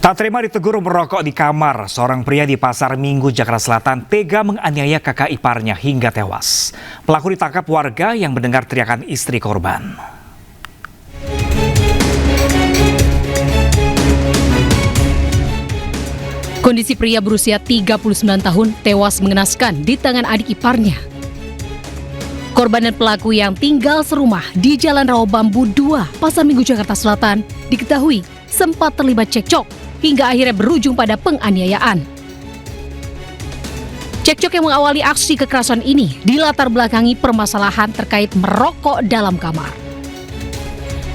Tak terima ditegur merokok di kamar, seorang pria di Pasar Minggu, Jakarta Selatan tega menganiaya kakak iparnya hingga tewas. Pelaku ditangkap warga yang mendengar teriakan istri korban. Kondisi pria berusia 39 tahun tewas mengenaskan di tangan adik iparnya. Korban dan pelaku yang tinggal serumah di Jalan Rawa Bambu 2, Pasar Minggu, Jakarta Selatan, diketahui sempat terlibat cekcok hingga akhirnya berujung pada penganiayaan. Cekcok yang mengawali aksi kekerasan ini dilatar belakangi permasalahan terkait merokok dalam kamar.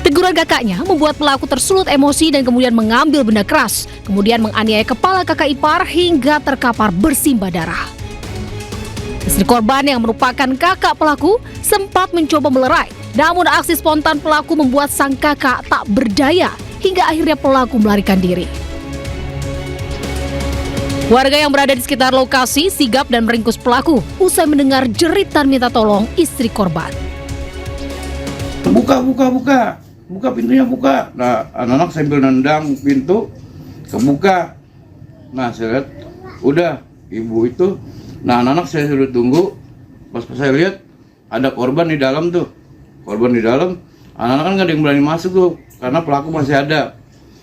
Teguran kakaknya membuat pelaku tersulut emosi dan kemudian mengambil benda keras, kemudian menganiaya kepala kakak ipar hingga terkapar bersimbah darah. Istri korban yang merupakan kakak pelaku sempat mencoba melerai, namun aksi spontan pelaku membuat sang kakak tak berdaya hingga akhirnya pelaku melarikan diri. Warga yang berada di sekitar lokasi sigap dan meringkus pelaku usai mendengar jeritan minta tolong istri korban. Buka pintunya, buka. Nah, anak-anak sambil nendang pintu, kebuka. Nah, saya lihat, udah, ibu itu. Nah, anak-anak saya suruh tunggu. Pas saya lihat, ada korban di dalam tuh. Korban di dalam, anak-anak kan nggak ada yang berani masuk tuh, karena pelaku masih ada.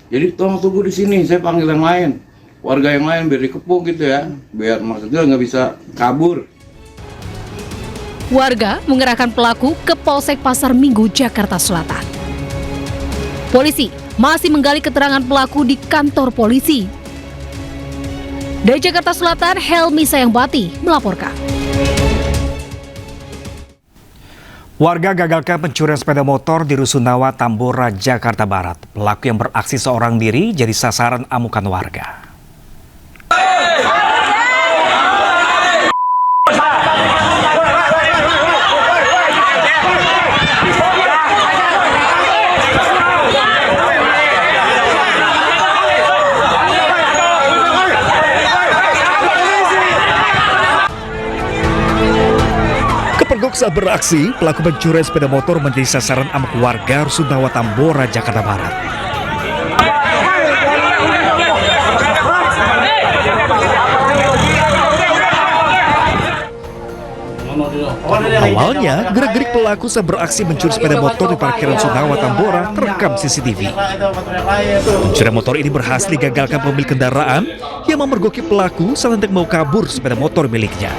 Jadi, tolong tunggu di sini, saya panggil yang lain. Warga yang lain biar dikepung gitu ya, biar maksudnya nggak bisa kabur. Warga mengerahkan pelaku ke Polsek Pasar Minggu, Jakarta Selatan. Polisi masih menggali keterangan pelaku di kantor polisi. Dari Jakarta Selatan, Helmi Sayangbati melaporkan. Warga gagalkan pencurian sepeda motor di Rusunawa, Tambora, Jakarta Barat. Pelaku yang beraksi seorang diri jadi sasaran amukan warga. Kepergok saat beraksi, pelaku pencurian sepeda motor menjadi sasaran amuk warga Rusunawa, Tambora, Jakarta Barat. Awalnya, gerak-gerik pelaku saat beraksi mencuri sepeda motor di parkiran Rusunawa, Tambora terekam CCTV. Pencurian motor ini berhasil digagalkan pemilik kendaraan yang memergoki pelaku saat hendak mau kabur sepeda motor miliknya.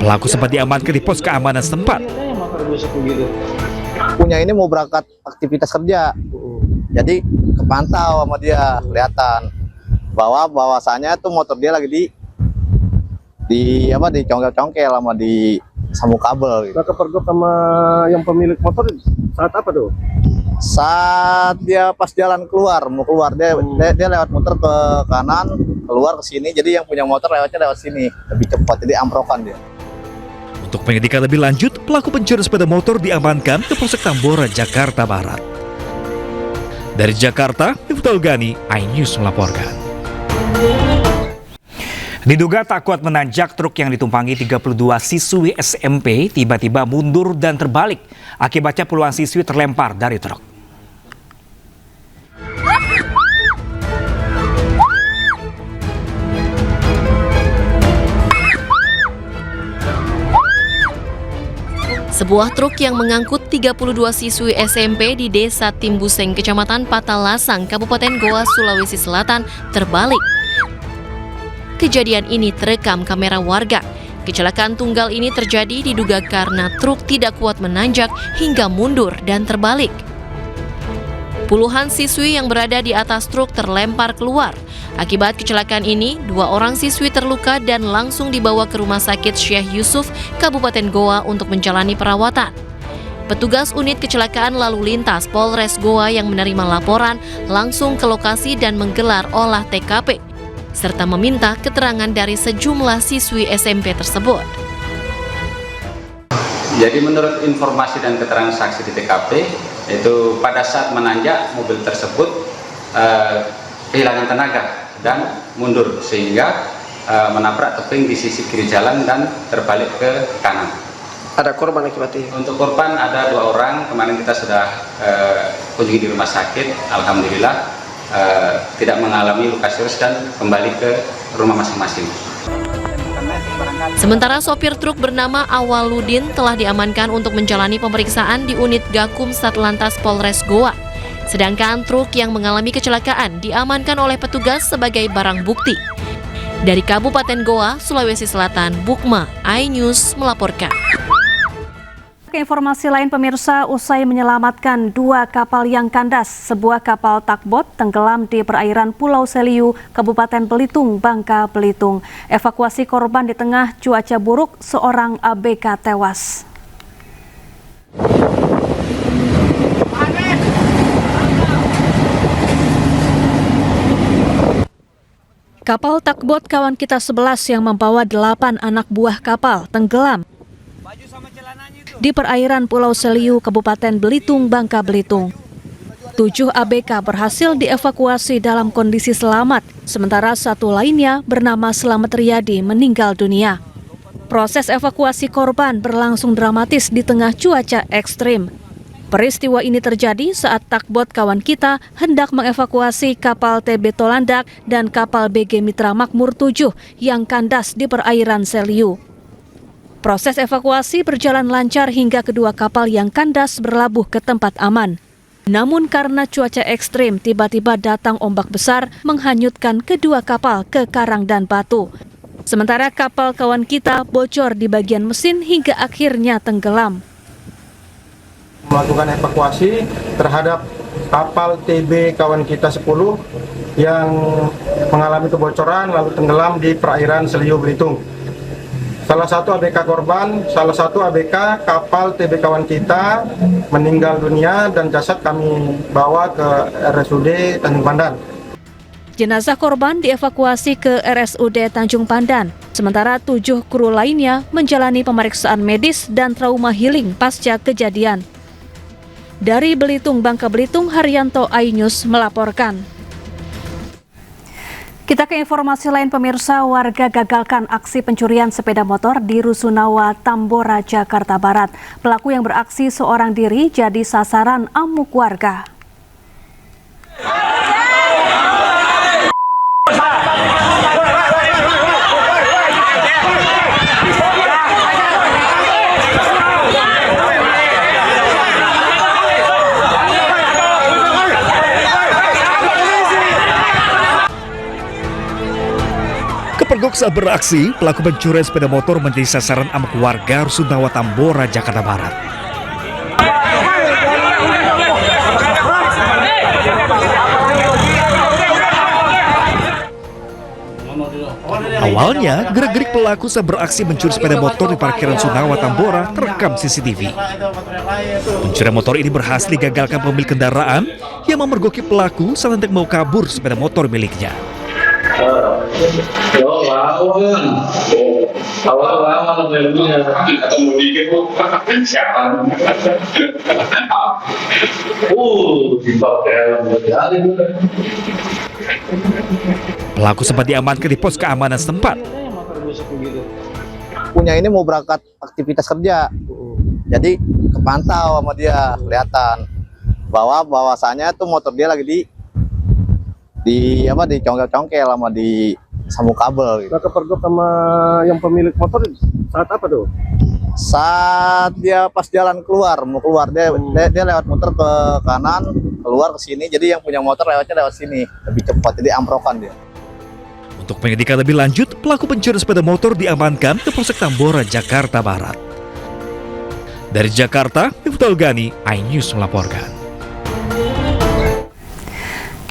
Pelaku sempat diamankan di pos keamanan setempat. Punya ini mau berangkat aktivitas kerja, jadi kepantau sama dia, kelihatan bahwasanya tuh motor dia lagi dicongkel-congkel sama di sambung kabel gitu. Nah, kepergok sama yang pemilik motor saat apa tuh? Saat dia pas jalan mau keluar dia lewat muter ke kanan, keluar ke sini, jadi yang punya motor lewatnya lewat sini lebih cepat, jadi amprokan dia. Untuk penyelidikan lebih lanjut, pelaku pencurian sepeda motor diamankan ke Polsek Tambora, Jakarta Barat. Dari Jakarta, Miftahul Gani, iNews melaporkan. Diduga tak kuat menanjak, truk yang ditumpangi 32 siswi SMP tiba-tiba mundur dan terbalik. Akibatnya puluhan siswi terlempar dari truk. Sebuah truk yang mengangkut 32 siswi SMP di Desa Timbuseng, Kecamatan Patalasang, Kabupaten Goa, Sulawesi Selatan, terbalik. Kejadian ini terekam kamera warga. Kecelakaan tunggal ini terjadi diduga karena truk tidak kuat menanjak hingga mundur dan terbalik. Puluhan siswi yang berada di atas truk terlempar keluar. Akibat kecelakaan ini, 2 orang siswi terluka dan langsung dibawa ke Rumah Sakit Syekh Yusuf, Kabupaten Goa untuk menjalani perawatan. Petugas unit kecelakaan lalu lintas Polres Goa yang menerima laporan langsung ke lokasi dan menggelar olah TKP, serta meminta keterangan dari sejumlah siswi SMP tersebut. Jadi menurut informasi dan keterangan saksi di TKP, itu pada saat menanjak mobil tersebut kehilangan tenaga dan mundur sehingga menabrak tebing di sisi kiri jalan dan terbalik ke kanan. Ada korban akibatnya? Untuk korban ada 2 orang, kemarin kita sudah kunjungi di rumah sakit, alhamdulillah tidak mengalami luka serius dan kembali ke rumah masing-masing. Sementara sopir truk bernama Awaludin telah diamankan untuk menjalani pemeriksaan di unit Gakum Satlantas Polres Goa. Sedangkan truk yang mengalami kecelakaan diamankan oleh petugas sebagai barang bukti. Dari Kabupaten Goa, Sulawesi Selatan, Bukma, iNews melaporkan. Informasi lain pemirsa, usai menyelamatkan 2 kapal yang kandas, sebuah kapal takbot tenggelam di perairan Pulau Seliu, Kabupaten Belitung, Bangka Belitung. Evakuasi korban di tengah cuaca buruk, seorang ABK tewas. Kapal takbot kawan kita 11 yang membawa 8 anak buah kapal tenggelam di perairan Pulau Seliu, Kabupaten Belitung, Bangka Belitung. 7 ABK berhasil dievakuasi dalam kondisi selamat, sementara 1 lainnya bernama Slamet Riyadi meninggal dunia. Proses evakuasi korban berlangsung dramatis di tengah cuaca ekstrim. Peristiwa ini terjadi saat takbot kawan kita hendak mengevakuasi kapal TB Tolandak dan kapal BG Mitra Makmur 7 yang kandas di perairan Seliu. Proses evakuasi berjalan lancar hingga kedua kapal yang kandas berlabuh ke tempat aman. Namun karena cuaca ekstrim, tiba-tiba datang ombak besar menghanyutkan kedua kapal ke karang dan batu. Sementara kapal kawan kita bocor di bagian mesin hingga akhirnya tenggelam. Melakukan evakuasi terhadap kapal TB kawan kita 10 yang mengalami kebocoran lalu tenggelam di perairan Seliu Belitung. Salah satu ABK korban, salah satu ABK kapal TB kawan kita meninggal dunia dan jasad kami bawa ke RSUD Tanjung Pandan. Jenazah korban dievakuasi ke RSUD Tanjung Pandan, sementara 7 kru lainnya menjalani pemeriksaan medis dan trauma healing pasca kejadian. Dari Belitung, Bangka Belitung, Haryanto, iNews melaporkan. Kita ke informasi lain pemirsa, warga gagalkan aksi pencurian sepeda motor di Rusunawa, Tambora, Jakarta Barat. Pelaku yang beraksi seorang diri jadi sasaran amuk warga. Kepergok saat beraksi, pelaku pencurian sepeda motor menjadi sasaran amuk warga Rusunawa, Tambora, Jakarta Barat. Awalnya, gerak-gerik pelaku saat beraksi mencuri sepeda motor di parkiran Rusunawa, Tambora terekam CCTV. Pencurian motor ini berhasil digagalkan pemilik kendaraan yang memergoki pelaku saat hendak mau kabur sepeda motor miliknya. Pelaku sempat diamankan di pos keamanan setempat. Punya ini mau berangkat aktivitas kerja, jadi kepantau sama dia, kelihatan bahwasanya tuh motor dia lagi dicongkel-congkel sama di sambung kabel gitu. Nah, kepergok sama yang pemilik motor saat apa tuh? Saat dia pas jalan mau keluar dia lewat muter ke kanan, keluar ke sini, jadi yang punya motor lewatnya lewat sini lebih cepat, jadi amprokan dia. Untuk penyidikan lebih lanjut, pelaku pencurian sepeda motor diamankan ke Polsek Tambora, Jakarta Barat. Dari Jakarta, Miftahul Gani, iNews melaporkan.